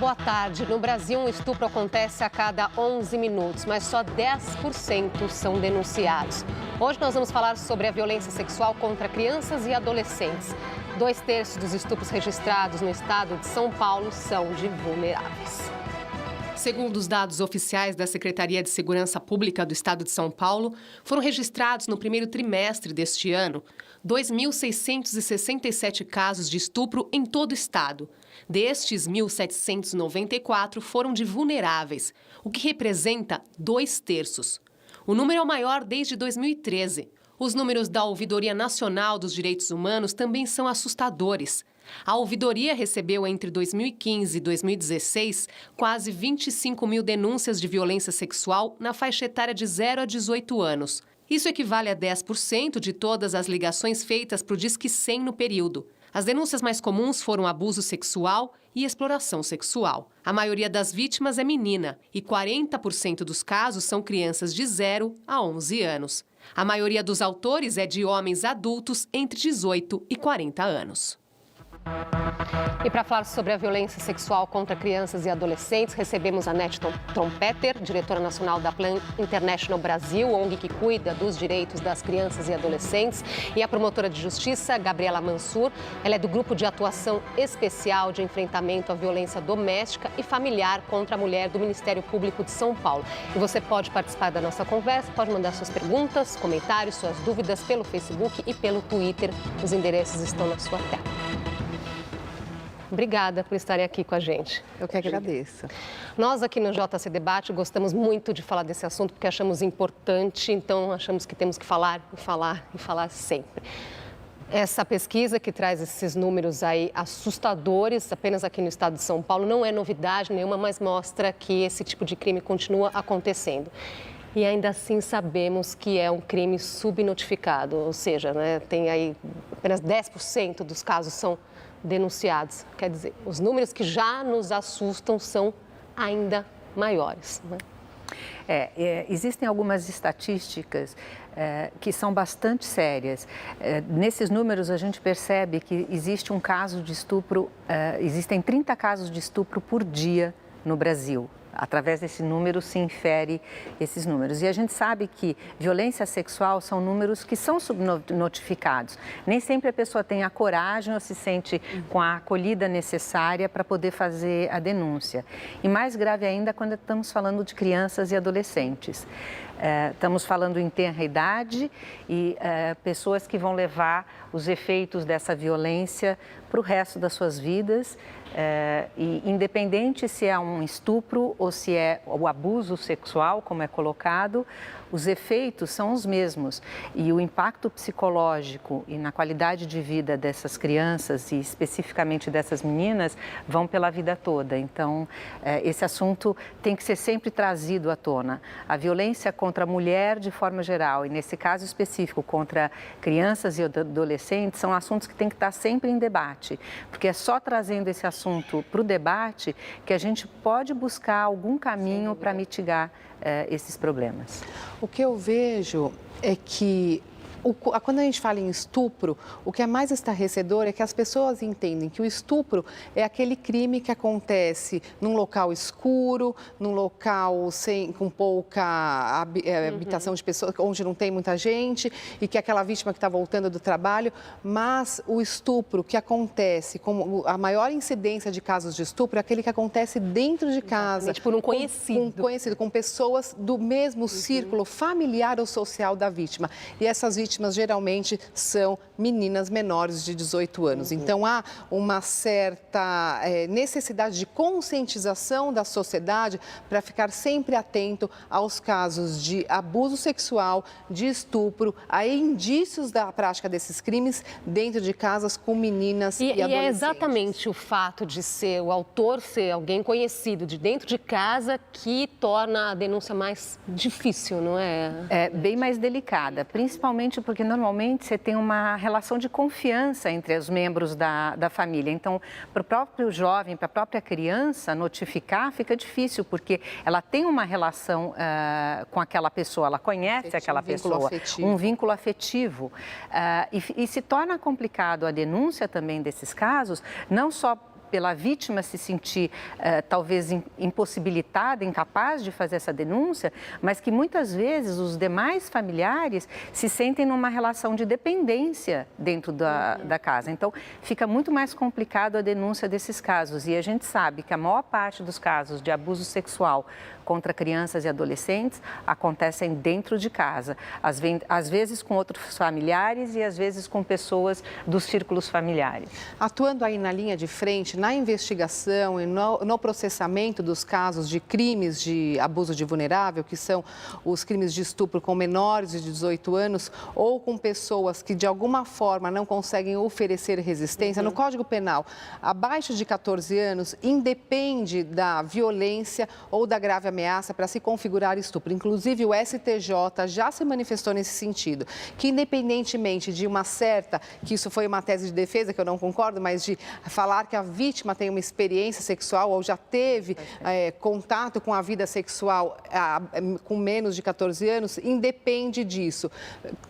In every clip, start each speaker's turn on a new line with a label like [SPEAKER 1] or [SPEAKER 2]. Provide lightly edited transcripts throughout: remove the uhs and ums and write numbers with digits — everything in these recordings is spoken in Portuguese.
[SPEAKER 1] boa tarde. No Brasil, um estupro acontece a cada 11 minutos, mas só 10% são denunciados. Hoje nós vamos falar sobre a violência sexual contra crianças e adolescentes. 2/3 dos estupros registrados no estado de São Paulo são de vulneráveis. Segundo os dados oficiais da Secretaria de Segurança Pública do Estado de São Paulo, foram registrados no primeiro trimestre deste ano 2.667 casos de estupro em todo o estado. Destes, 1.794 foram de vulneráveis, o que representa 2/3. O número é o maior desde 2013. Os números da Ouvidoria Nacional dos Direitos Humanos também são assustadores. A ouvidoria recebeu entre 2015 e 2016 quase 25 mil denúncias de violência sexual na faixa etária de 0 a 18 anos. Isso equivale a 10% de todas as ligações feitas para o Disque 100 no período. As denúncias mais comuns foram abuso sexual e exploração sexual. A maioria das vítimas é menina e 40% dos casos são crianças de 0 a 11 anos. A maioria dos autores é de homens adultos entre 18 e 40 anos. E para falar sobre a violência sexual contra crianças e adolescentes, recebemos a Nete Trompeter, diretora nacional da Plan International Brasil, ONG que cuida dos direitos das crianças e adolescentes, e a promotora de justiça, Gabriela Mansur. Ela é do Grupo de Atuação Especial de Enfrentamento à Violência Doméstica e Familiar contra a Mulher do Ministério Público de São Paulo. E você pode participar da nossa conversa, pode mandar suas perguntas, comentários, suas dúvidas pelo Facebook e pelo Twitter. Os endereços estão na sua tela. Obrigada por estarem aqui com a gente.
[SPEAKER 2] Eu que agradeço.
[SPEAKER 1] Nós aqui no JC Debate gostamos muito de falar desse assunto porque achamos importante, então achamos que temos que falar e falar e falar sempre. Essa pesquisa que traz esses números aí assustadores, apenas aqui no estado de São Paulo, não é novidade nenhuma, mas mostra que esse tipo de crime continua acontecendo. E ainda assim sabemos que é um crime subnotificado, ou seja, tem aí apenas 10% dos casos são denunciados. Quer dizer, os números que já nos assustam são ainda maiores.
[SPEAKER 2] Existem algumas estatísticas que são bastante sérias. Nesses números a gente percebe que existe um caso de estupro, existem 30 casos de estupro por dia no Brasil. Através desse número se infere esses números. E a gente sabe que violência sexual são números que são subnotificados. Nem sempre a pessoa tem a coragem ou se sente com a acolhida necessária para poder fazer a denúncia. E mais grave ainda quando estamos falando de crianças e adolescentes. Estamos falando em tenra idade e pessoas que vão levar os efeitos dessa violência para o resto das suas vidas. E independente se é um estupro ou se é o abuso sexual, como é colocado, os efeitos são os mesmos. E o impacto psicológico e na qualidade de vida dessas crianças e especificamente dessas meninas vão pela vida toda. Então, esse assunto tem que ser sempre trazido à tona. A violência contra a mulher de forma geral e nesse caso específico contra crianças e adolescentes são assuntos que têm que estar sempre em debate, porque é só trazendo esse assunto para o debate que a gente pode buscar algum caminho para mitigar esses problemas.
[SPEAKER 3] O que eu vejo é que quando a gente fala em estupro, o que é mais estarrecedor é que as pessoas entendem que o estupro é aquele crime que acontece num local escuro, num local com pouca habitação de pessoas, onde não tem muita gente e que é aquela vítima que está voltando do trabalho. Mas o estupro que acontece, como a maior incidência de casos de estupro é aquele que acontece dentro de casa.
[SPEAKER 1] Por um conhecido.
[SPEAKER 3] Com pessoas do mesmo círculo familiar ou social da vítima. E essas vítimas geralmente são meninas menores de 18 anos. Então, há uma certa necessidade de conscientização da sociedade para ficar sempre atento aos casos de abuso sexual, de estupro, a indícios da prática desses crimes dentro de casas com meninas e adolescentes.
[SPEAKER 1] E é exatamente o fato de o autor ser alguém conhecido de dentro de casa que torna a denúncia mais difícil, não é?
[SPEAKER 2] É bem mais delicada, principalmente porque normalmente você tem uma relação de confiança entre os membros da família. Então, para o próprio jovem, para a própria criança, notificar fica difícil, porque ela tem uma relação com aquela pessoa, ela conhece aquela pessoa, um vínculo afetivo. E se torna complicado a denúncia também desses casos, não só pela vítima se sentir talvez impossibilitada, incapaz de fazer essa denúncia, mas que muitas vezes os demais familiares se sentem numa relação de dependência dentro da casa. Então, fica muito mais complicado a denúncia desses casos. E a gente sabe que a maior parte dos casos de abuso sexual contra crianças e adolescentes acontecem dentro de casa, às vezes com outros familiares e às vezes com pessoas dos círculos familiares.
[SPEAKER 3] Atuando aí na linha de frente, na investigação e no processamento dos casos de crimes de abuso de vulnerável, que são os crimes de estupro com menores de 18 anos ou com pessoas que de alguma forma não conseguem oferecer resistência, no Código Penal, abaixo de 14 anos, independe da violência ou da grave ameaça para se configurar estupro. Inclusive, o STJ já se manifestou nesse sentido, que independentemente de uma certa, que isso foi uma tese de defesa, que eu não concordo, mas de falar que a vítima tem uma experiência sexual ou já teve contato com a vida sexual com menos de 14 anos, independe disso.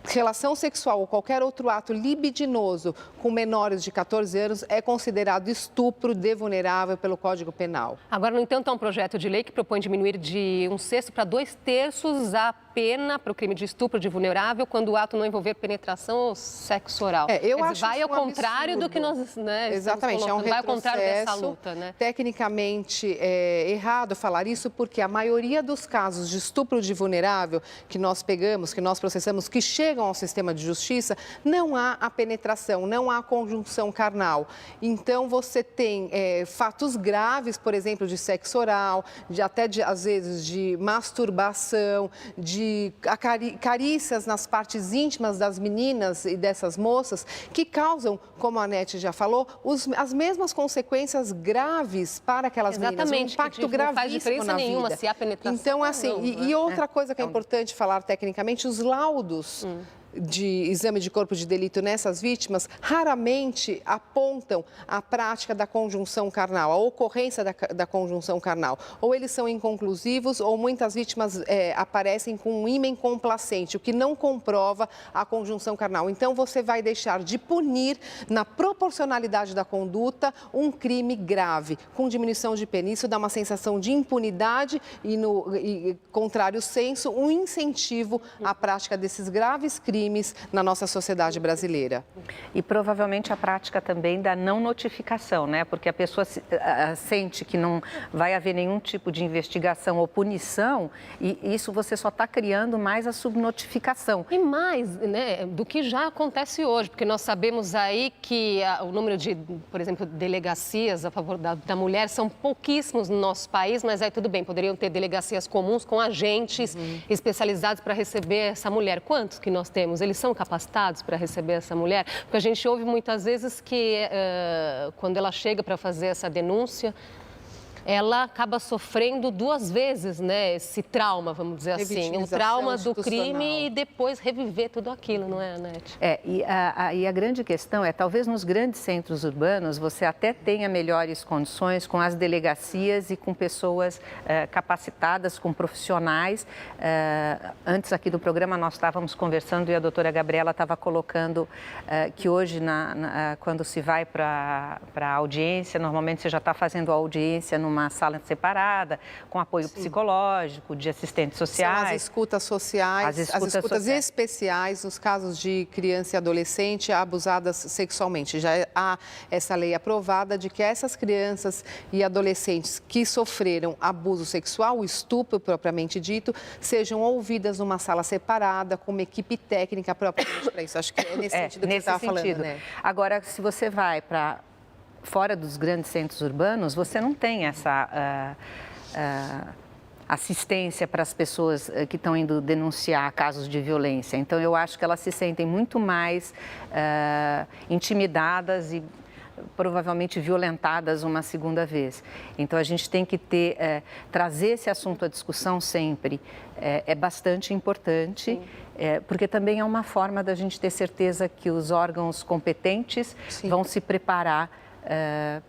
[SPEAKER 3] Relação sexual ou qualquer outro ato libidinoso com menores de 14 anos é considerado estupro de vulnerável pelo Código Penal.
[SPEAKER 1] Agora, no entanto, há um projeto de lei que propõe diminuir de 1/6 para 2/3 a pena para o crime de estupro de vulnerável quando o ato não envolver penetração ou sexo oral.
[SPEAKER 3] Eu acho
[SPEAKER 1] vai ao contrário
[SPEAKER 3] absurdo
[SPEAKER 1] do que nós
[SPEAKER 3] exatamente, é um
[SPEAKER 1] vai ao contrário dessa
[SPEAKER 3] retrocesso.
[SPEAKER 1] luta, né?
[SPEAKER 3] Tecnicamente é errado falar isso porque a maioria dos casos de estupro de vulnerável que nós pegamos, que nós processamos, que chegam ao sistema de justiça, não há a penetração, não há a conjunção carnal. Então você tem fatos graves, por exemplo, de sexo oral, às vezes de masturbação, de carícias nas partes íntimas das meninas e dessas moças, que causam, como a Anete já falou, as mesmas consequências graves para aquelas meninas. Um impacto gravíssimo
[SPEAKER 1] não faz diferença nenhuma
[SPEAKER 3] vida.
[SPEAKER 1] Se há penetração.
[SPEAKER 3] Então, assim,
[SPEAKER 1] não,
[SPEAKER 3] e outra coisa que é importante falar tecnicamente, os laudos de exame de corpo de delito nessas vítimas raramente apontam a prática da conjunção carnal, a ocorrência da conjunção carnal. Ou eles são inconclusivos ou muitas vítimas aparecem com um ímen complacente, o que não comprova a conjunção carnal. Então, você vai deixar de punir, na proporcionalidade da conduta, um crime grave, com diminuição de pena. Isso dá uma sensação de impunidade e contrário senso, um incentivo à prática desses graves crimes na nossa sociedade brasileira.
[SPEAKER 2] E provavelmente a prática também da não notificação, né? Porque a pessoa sente que não vai haver nenhum tipo de investigação ou punição e isso você só está criando mais a subnotificação.
[SPEAKER 1] E mais, né, do que já acontece hoje, porque nós sabemos aí que o número de, por exemplo, delegacias a favor da mulher são pouquíssimos no nosso país, mas aí tudo bem, poderiam ter delegacias comuns com agentes especializados para receber essa mulher. Quantos que nós temos? Eles são capacitados para receber essa mulher? Porque a gente ouve muitas vezes que quando ela chega para fazer essa denúncia, ela acaba sofrendo 2 vezes, né, esse trauma, vamos dizer assim, o trauma do crime e depois reviver tudo aquilo, não é, Anete?
[SPEAKER 2] E a grande questão é, talvez nos grandes centros urbanos você até tenha melhores condições com as delegacias e com pessoas capacitadas, com profissionais. Antes aqui do programa nós estávamos conversando e a doutora Gabriela estava colocando que hoje, quando se vai para a audiência, normalmente você já está fazendo a audiência numa sala separada, com apoio psicológico, de assistentes sociais.
[SPEAKER 3] São as escutas sociais, as escutas especiais nos casos de criança e adolescente abusadas sexualmente. Já há essa lei aprovada de que essas crianças e adolescentes que sofreram abuso sexual, o estupro propriamente dito, sejam ouvidas numa sala separada, com uma equipe técnica propriamente para isso. Acho que é nesse sentido que você estava falando, né?
[SPEAKER 2] Agora, se você vai para fora dos grandes centros urbanos, você não tem essa assistência para as pessoas que estão indo denunciar casos de violência. Então, eu acho que elas se sentem muito mais intimidadas e provavelmente violentadas uma segunda vez. Então, a gente tem que trazer esse assunto à discussão sempre. É bastante importante, porque também é uma forma da gente ter certeza que os órgãos competentes vão se preparar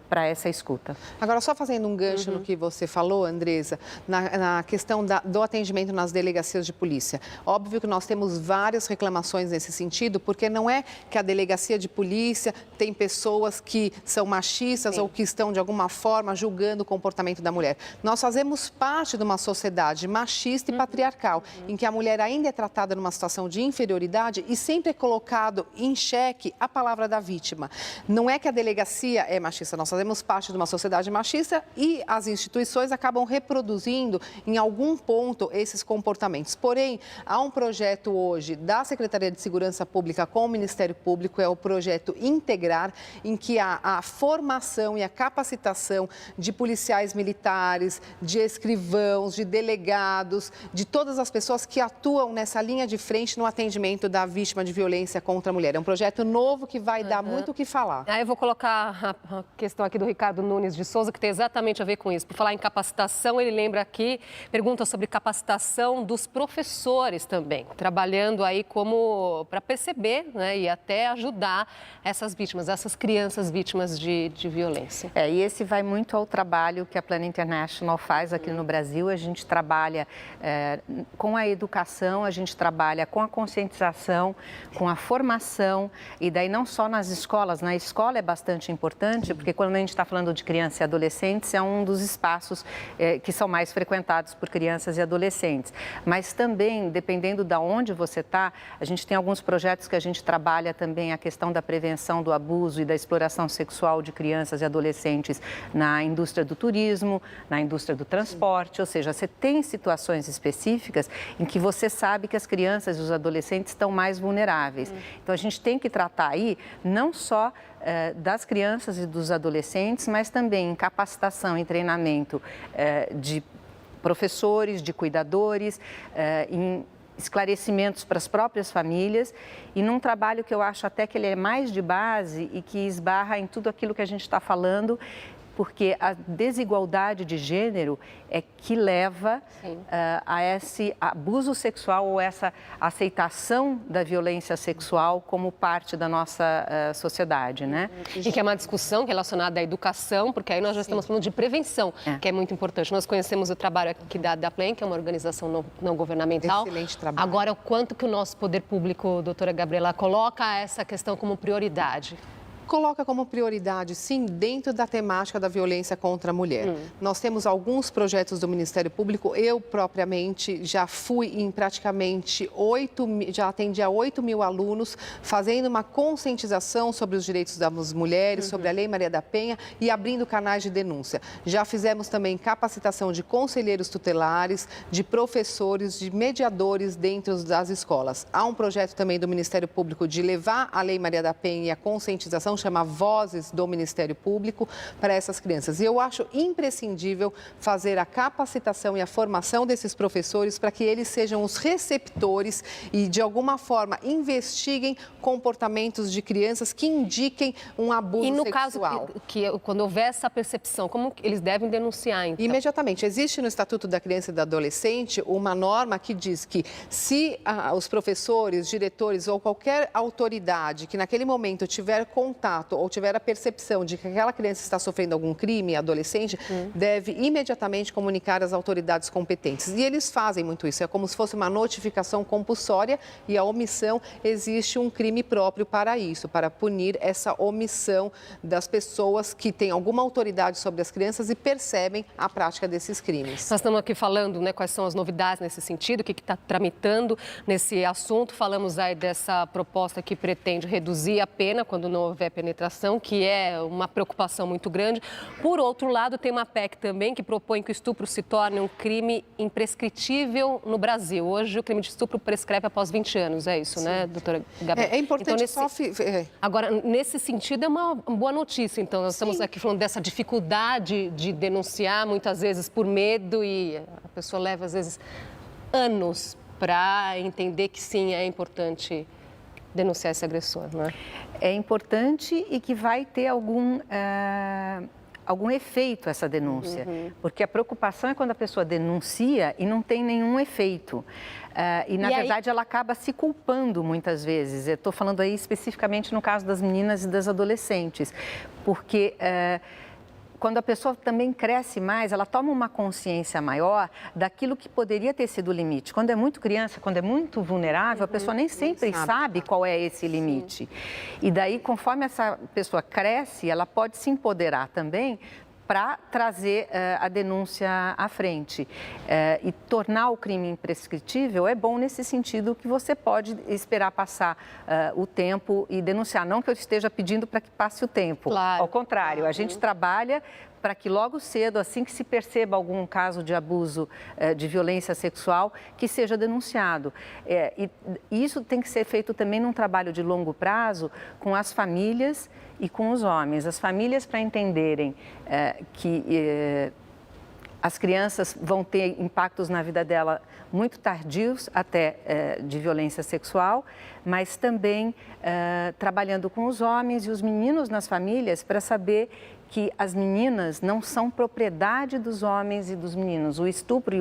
[SPEAKER 2] para essa escuta.
[SPEAKER 3] Agora, só fazendo um gancho no que você falou, Andresa, na questão do atendimento nas delegacias de polícia. Óbvio que nós temos várias reclamações nesse sentido, porque não é que a delegacia de polícia tem pessoas que são machistas ou que estão, de alguma forma, julgando o comportamento da mulher. Nós fazemos parte de uma sociedade machista e patriarcal, em que a mulher ainda é tratada numa situação de inferioridade e sempre é colocado em xeque a palavra da vítima. Não é que a delegacia é machista, nós fazemos parte de uma sociedade machista e as instituições acabam reproduzindo em algum ponto esses comportamentos. Porém, há um projeto hoje da Secretaria de Segurança Pública com o Ministério Público, é o projeto Integrar, em que há a formação e a capacitação de policiais militares, de escrivãos, de delegados, de todas as pessoas que atuam nessa linha de frente no atendimento da vítima de violência contra a mulher. É um projeto novo que vai dar muito o que falar.
[SPEAKER 1] Aí eu vou colocar a questão aqui do Ricardo Nunes de Souza, que tem exatamente a ver com isso. Por falar em capacitação, ele lembra aqui, pergunta sobre capacitação dos professores também, trabalhando aí como para perceber, né, e até ajudar essas vítimas, essas crianças vítimas de violência.
[SPEAKER 2] E esse vai muito ao trabalho que a Plan International faz aqui no Brasil. A gente trabalha com a educação, a gente trabalha com a conscientização, com a formação, e daí não só nas escolas. Na escola é bastante importante, porque quando a gente está falando de crianças e adolescentes, é um dos espaços que são mais frequentados por crianças e adolescentes. Mas também, dependendo de onde você está, a gente tem alguns projetos que a gente trabalha também a questão da prevenção do abuso e da exploração sexual de crianças e adolescentes na indústria do turismo, na indústria do transporte, ou seja, você tem situações específicas em que você sabe que as crianças e os adolescentes estão mais vulneráveis. Então, a gente tem que tratar aí não só das crianças e dos adolescentes, mas também em capacitação e treinamento de professores, de cuidadores, em esclarecimentos para as próprias famílias e num trabalho que eu acho até que ele é mais de base e que esbarra em tudo aquilo que a gente está falando, porque a desigualdade de gênero é que leva a esse abuso sexual ou essa aceitação da violência sexual como parte da nossa sociedade, né?
[SPEAKER 1] E que é uma discussão relacionada à educação, porque aí nós já estamos falando de prevenção, que é muito importante. Nós conhecemos o trabalho aqui da Plan, que é uma organização não governamental.
[SPEAKER 3] Excelente trabalho.
[SPEAKER 1] Agora, o quanto que o nosso poder público, doutora Gabriela, coloca essa questão como prioridade?
[SPEAKER 3] Coloca como prioridade, sim, dentro da temática da violência contra a mulher. Nós temos alguns projetos do Ministério Público. Eu, propriamente, já fui em praticamente já atendi a 8 mil alunos, fazendo uma conscientização sobre os direitos das mulheres, sobre a Lei Maria da Penha e abrindo canais de denúncia. Já fizemos também capacitação de conselheiros tutelares, de professores, de mediadores dentro das escolas. Há um projeto também do Ministério Público de levar a Lei Maria da Penha e a conscientização, chama Vozes do Ministério Público, para essas crianças. E eu acho imprescindível fazer a capacitação e a formação desses professores para que eles sejam os receptores e, de alguma forma, investiguem comportamentos de crianças que indiquem um abuso sexual. E no
[SPEAKER 1] caso, quando houver essa percepção, como eles devem denunciar, então?
[SPEAKER 3] Imediatamente. Existe no Estatuto da Criança e do Adolescente uma norma que diz que se os professores, diretores ou qualquer autoridade que naquele momento tiver contato ou tiver a percepção de que aquela criança está sofrendo algum crime, adolescente, deve imediatamente comunicar às autoridades competentes. E eles fazem muito isso, é como se fosse uma notificação compulsória e a omissão, existe um crime próprio para isso, para punir essa omissão das pessoas que têm alguma autoridade sobre as crianças e percebem a prática desses crimes.
[SPEAKER 1] Nós estamos aqui falando, né, quais são as novidades nesse sentido, o que está tramitando nesse assunto. Falamos aí dessa proposta que pretende reduzir a pena quando não houver penetração, que é uma preocupação muito grande. Por outro lado, tem uma PEC também que propõe que o estupro se torne um crime imprescritível no Brasil. Hoje, o crime de estupro prescreve após 20 anos, é isso, né, doutora Gabriela?
[SPEAKER 3] É importante
[SPEAKER 1] então, Agora, nesse sentido, é uma boa notícia. Então, nós estamos aqui falando dessa dificuldade de denunciar, muitas vezes por medo, e a pessoa leva, às vezes, anos para entender que, sim, é importante denunciar esse agressor, não é?
[SPEAKER 2] É importante e que vai ter algum efeito essa denúncia, porque a preocupação é quando a pessoa denuncia e não tem nenhum efeito. E, na verdade, ela acaba se culpando muitas vezes. Eu estou falando aí especificamente no caso das meninas e das adolescentes, porque quando a pessoa também cresce mais, ela toma uma consciência maior daquilo que poderia ter sido o limite. Quando é muito criança, quando é muito vulnerável, a pessoa nem sempre sabe qual é esse limite. E daí, conforme essa pessoa cresce, ela pode se empoderar também para trazer a denúncia à frente. E tornar o crime imprescritível é bom nesse sentido que você pode esperar passar o tempo e denunciar. Não que eu esteja pedindo para que passe o tempo.
[SPEAKER 1] Claro.
[SPEAKER 2] Ao contrário, a gente trabalha para que logo cedo, assim que se perceba algum caso de abuso, de violência sexual, que seja denunciado. E isso tem que ser feito também num trabalho de longo prazo com as famílias e com os homens. As famílias para entenderem que as crianças vão ter impactos na vida dela muito tardios até de violência sexual, mas também trabalhando com os homens e os meninos nas famílias para saber que as meninas não são propriedade dos homens e dos meninos. O estupro e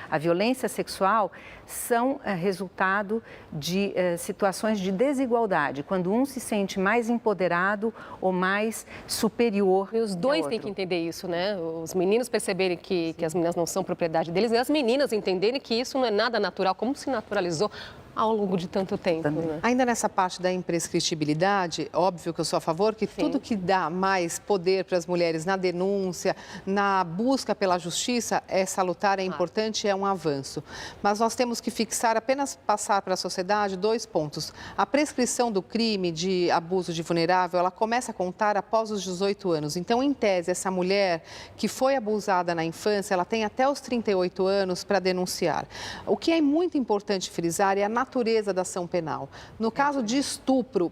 [SPEAKER 2] a violência sexual são resultado de situações de desigualdade, quando um se sente mais empoderado ou mais superior.
[SPEAKER 1] E os dois têm que entender isso, né? Os meninos perceberem que as meninas não são propriedade deles e as meninas entenderem que isso não é nada natural, como se naturalizou ao longo de tanto tempo. Né?
[SPEAKER 3] Ainda nessa parte da imprescritibilidade, óbvio que eu sou a favor que tudo que dá mais poder para as mulheres na denúncia, na busca pela justiça, é salutar, é importante, é um avanço. Mas nós temos que fixar, apenas passar para a sociedade 2 pontos. A prescrição do crime de abuso de vulnerável, ela começa a contar após os 18 anos. Então, em tese, essa mulher que foi abusada na infância, ela tem até os 38 anos para denunciar. O que é muito importante frisar é a natureza da ação penal. No caso de estupro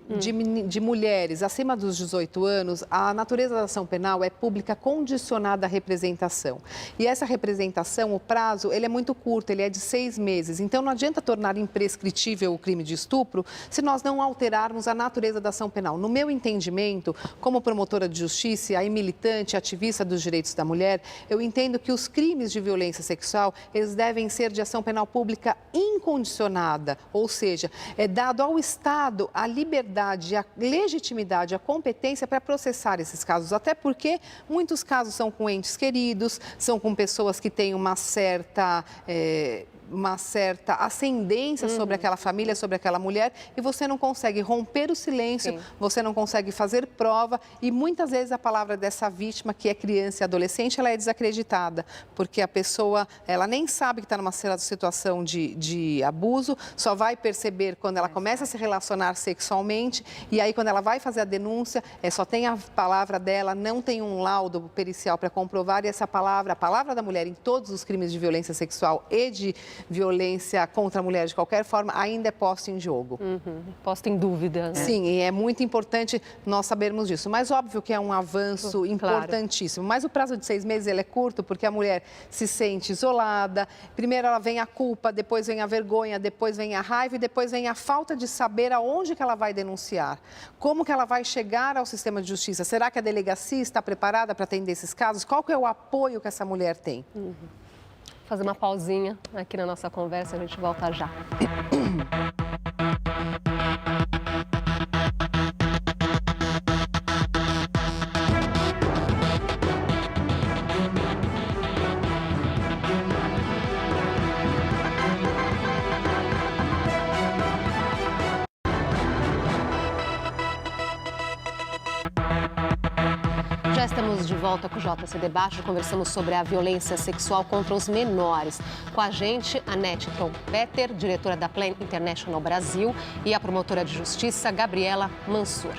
[SPEAKER 3] de mulheres acima dos 18 anos, a natureza da ação penal é pública condicionada à representação. E essa representação, o prazo, ele é muito curto, ele é de 6 meses. Então, não adianta tornar imprescritível o crime de estupro se nós não alterarmos a natureza da ação penal. No meu entendimento, como promotora de justiça e militante, ativista dos direitos da mulher, eu entendo que os crimes de violência sexual, eles devem ser de ação penal pública incondicionada. Ou seja, é dado ao Estado a liberdade, a legitimidade, a competência para processar esses casos. Até porque muitos casos são com entes queridos, são com pessoas que têm uma certa ascendência sobre aquela família, sobre aquela mulher, e você não consegue romper o silêncio, você não consegue fazer prova, e muitas vezes a palavra dessa vítima, que é criança e adolescente, ela é desacreditada, porque a pessoa, ela nem sabe que está numa situação de abuso, só vai perceber quando ela começa a se relacionar sexualmente, e aí quando ela vai fazer a denúncia, só tem a palavra dela, não tem um laudo pericial para comprovar, e essa palavra, a palavra da mulher em todos os crimes de violência sexual e de violência contra a mulher de qualquer forma, ainda é posta em jogo.
[SPEAKER 1] Posta em dúvida. Né?
[SPEAKER 3] Sim, e é muito importante nós sabermos disso. Mas óbvio que é um avanço importantíssimo. Mas o prazo de 6 meses ele é curto porque a mulher se sente isolada. Primeiro ela vem a culpa, depois vem a vergonha, depois vem a raiva e depois vem a falta de saber aonde que ela vai denunciar. Como que ela vai chegar ao sistema de justiça? Será que a delegacia está preparada para atender esses casos? Qual que é o apoio que essa mulher tem?
[SPEAKER 1] Fazer uma pausinha aqui na nossa conversa, a gente volta já. Já estamos de volta com o JC Debate, conversamos sobre a violência sexual contra os menores. Com a gente, Anete Trompeter, diretora da Plan International Brasil, e a promotora de justiça, Gabriela Mansur.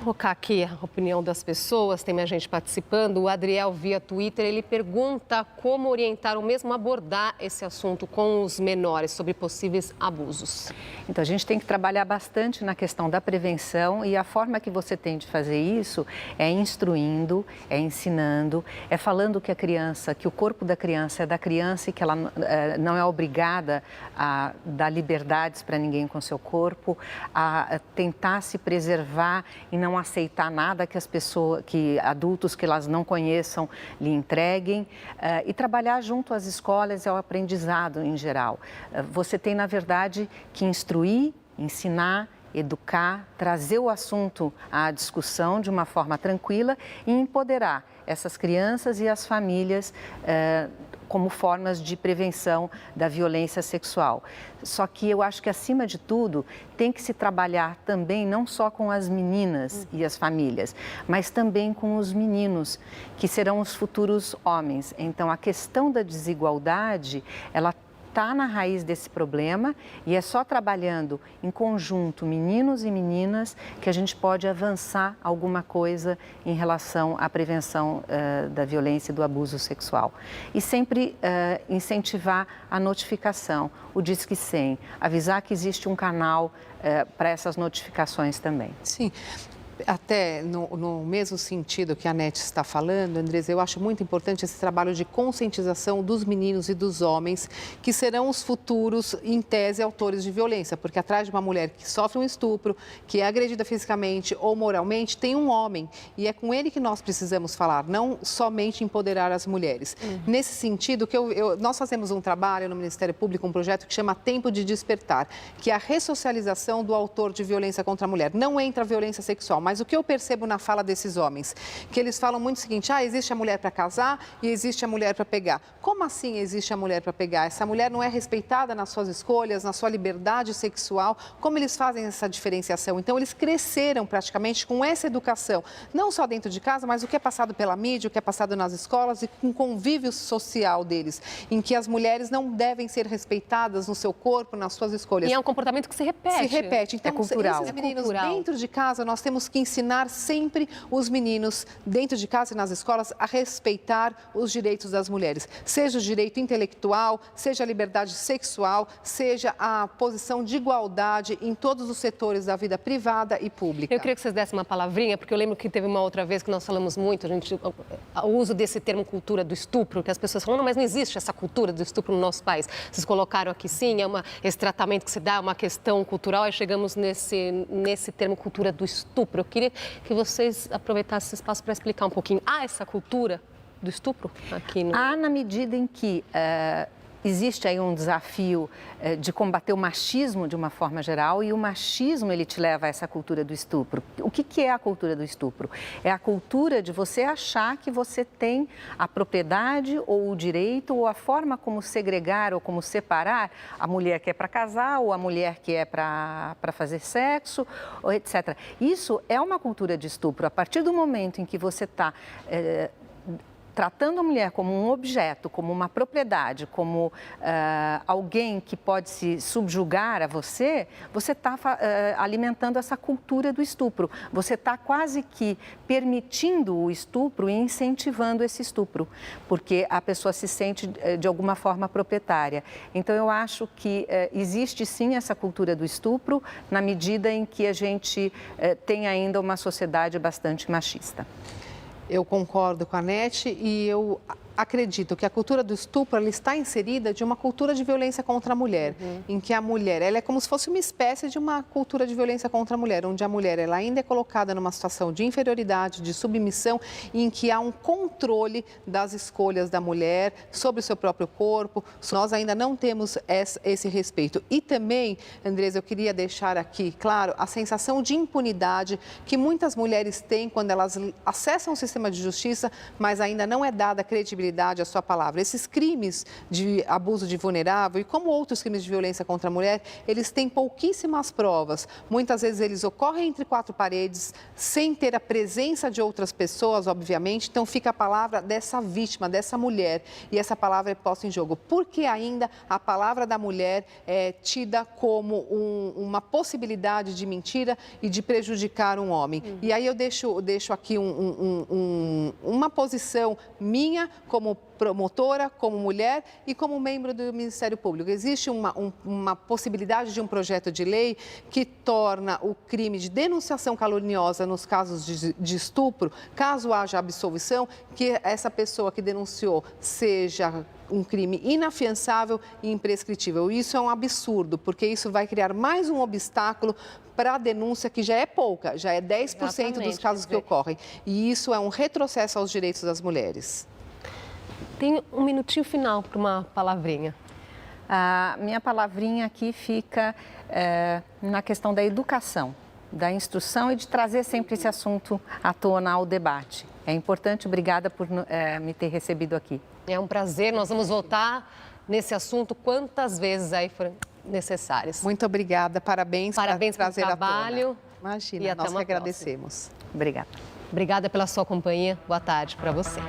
[SPEAKER 1] Vou colocar aqui a opinião das pessoas, tem mais gente participando. O Adriel, via Twitter, ele pergunta como orientar ou mesmo abordar esse assunto com os menores sobre possíveis abusos.
[SPEAKER 2] Então, a gente tem que trabalhar bastante na questão da prevenção e a forma que você tem de fazer isso é instruindo, é ensinando, é falando que a criança, que o corpo da criança é da criança e que ela não é obrigada a dar liberdades para ninguém com seu corpo, a tentar se preservar e não não aceitar nada que adultos que elas não conheçam lhe entreguem, e trabalhar junto às escolas e ao aprendizado em geral. Você tem, na verdade, que instruir, ensinar, educar, trazer o assunto à discussão de uma forma tranquila e empoderar essas crianças e as famílias como formas de prevenção da violência sexual. Só que eu acho que, acima de tudo, tem que se trabalhar também não só com as meninas e as famílias, mas também com os meninos, que serão os futuros homens. Então, a questão da desigualdade, ela está na raiz desse problema e é só trabalhando em conjunto, meninos e meninas, que a gente pode avançar alguma coisa em relação à prevenção da violência e do abuso sexual. E sempre incentivar a notificação, o Disque 100, avisar que existe um canal para essas notificações também.
[SPEAKER 3] Sim. Até no mesmo sentido que a Nete está falando, Andresa, eu acho muito importante esse trabalho de conscientização dos meninos e dos homens, que serão os futuros, em tese, autores de violência, porque atrás de uma mulher que sofre um estupro, que é agredida fisicamente ou moralmente, tem um homem, e é com ele que nós precisamos falar, não somente empoderar as mulheres. Nesse sentido, nós fazemos um trabalho no Ministério Público, um projeto que chama Tempo de Despertar, que é a ressocialização do autor de violência contra a mulher. Não entra a violência sexual, mas o que eu percebo na fala desses homens? Que eles falam muito o seguinte: existe a mulher para casar e existe a mulher para pegar. Como assim existe a mulher para pegar? Essa mulher não é respeitada nas suas escolhas, na sua liberdade sexual? Como eles fazem essa diferenciação? Então, eles cresceram praticamente com essa educação, não só dentro de casa, mas o que é passado pela mídia, o que é passado nas escolas e com o convívio social deles, em que as mulheres não devem ser respeitadas no seu corpo, nas suas escolhas.
[SPEAKER 1] E é um comportamento que se repete.
[SPEAKER 3] Se repete. Então,
[SPEAKER 2] é cultural.
[SPEAKER 3] Esses meninos dentro de casa, nós temos que ensinar sempre os meninos, dentro de casa e nas escolas, a respeitar os direitos das mulheres. Seja o direito intelectual, seja a liberdade sexual, seja a posição de igualdade em todos os setores da vida privada e pública.
[SPEAKER 1] Eu queria que vocês dessem uma palavrinha, porque eu lembro que teve uma outra vez que nós falamos muito, o uso desse termo cultura do estupro, que as pessoas falam, não, mas não existe essa cultura do estupro no nosso país. Vocês colocaram aqui, sim, esse tratamento que se dá, é uma questão cultural, e chegamos nesse termo cultura do estupro. Eu queria que vocês aproveitassem esse espaço para explicar um pouquinho. Há essa cultura do estupro aqui no...
[SPEAKER 2] Há, na medida em que existe aí um desafio de combater o machismo de uma forma geral, e o machismo, ele te leva a essa cultura do estupro. O que é a cultura do estupro? É a cultura de você achar que você tem a propriedade ou o direito ou a forma como segregar ou como separar a mulher que é para casar ou a mulher que é para fazer sexo, ou etc. Isso é uma cultura de estupro. A partir do momento em que você está tratando a mulher como um objeto, como uma propriedade, como alguém que pode se subjugar a você, você está alimentando essa cultura do estupro. Você está quase que permitindo o estupro e incentivando esse estupro, porque a pessoa se sente de alguma forma proprietária. Então, eu acho que existe sim essa cultura do estupro, na medida em que a gente tem ainda uma sociedade bastante machista.
[SPEAKER 3] Eu concordo com a Nete e eu acredito que a cultura do estupro ela está inserida de uma cultura de violência contra a mulher, em que a mulher ela é como se fosse uma espécie de uma cultura de violência contra a mulher, onde a mulher ela ainda é colocada numa situação de inferioridade, de submissão, em que há um controle das escolhas da mulher sobre o seu próprio corpo. Nós ainda não temos esse respeito. E também, Andresa, eu queria deixar aqui, claro, a sensação de impunidade que muitas mulheres têm quando elas acessam o sistema de justiça, mas ainda não é dada credibilidade à sua palavra. Esses crimes de abuso de vulnerável e como outros crimes de violência contra a mulher, eles têm pouquíssimas provas. Muitas vezes eles ocorrem entre quatro paredes, sem ter a presença de outras pessoas, obviamente. Então fica a palavra dessa vítima, dessa mulher, e essa palavra é posta em jogo. Porque ainda a palavra da mulher é tida como uma possibilidade de mentira e de prejudicar um homem. E aí eu deixo aqui uma posição minha como promotora, como mulher e como membro do Ministério Público. Existe uma possibilidade de um projeto de lei que torna o crime de denunciação caluniosa nos casos de estupro, caso haja absolvição, que essa pessoa que denunciou seja um crime inafiançável e imprescritível. Isso é um absurdo, porque isso vai criar mais um obstáculo para a denúncia, que já é pouca, já é 10%
[SPEAKER 1] Exatamente,
[SPEAKER 3] dos casos que ocorrem. E isso é um retrocesso aos direitos das mulheres.
[SPEAKER 1] Tem um minutinho final para uma palavrinha.
[SPEAKER 2] A minha palavrinha aqui fica na questão da educação, da instrução e de trazer sempre esse assunto à tona, ao debate. É importante, obrigada por me ter recebido aqui.
[SPEAKER 1] É um prazer, nós vamos voltar nesse assunto quantas vezes aí forem necessárias.
[SPEAKER 3] Muito obrigada, parabéns por trazer
[SPEAKER 1] pelo trabalho.
[SPEAKER 3] Imagina,
[SPEAKER 1] E até
[SPEAKER 3] nós
[SPEAKER 1] uma
[SPEAKER 3] que agradecemos.
[SPEAKER 2] Obrigada.
[SPEAKER 1] Obrigada pela sua companhia. Boa tarde para você.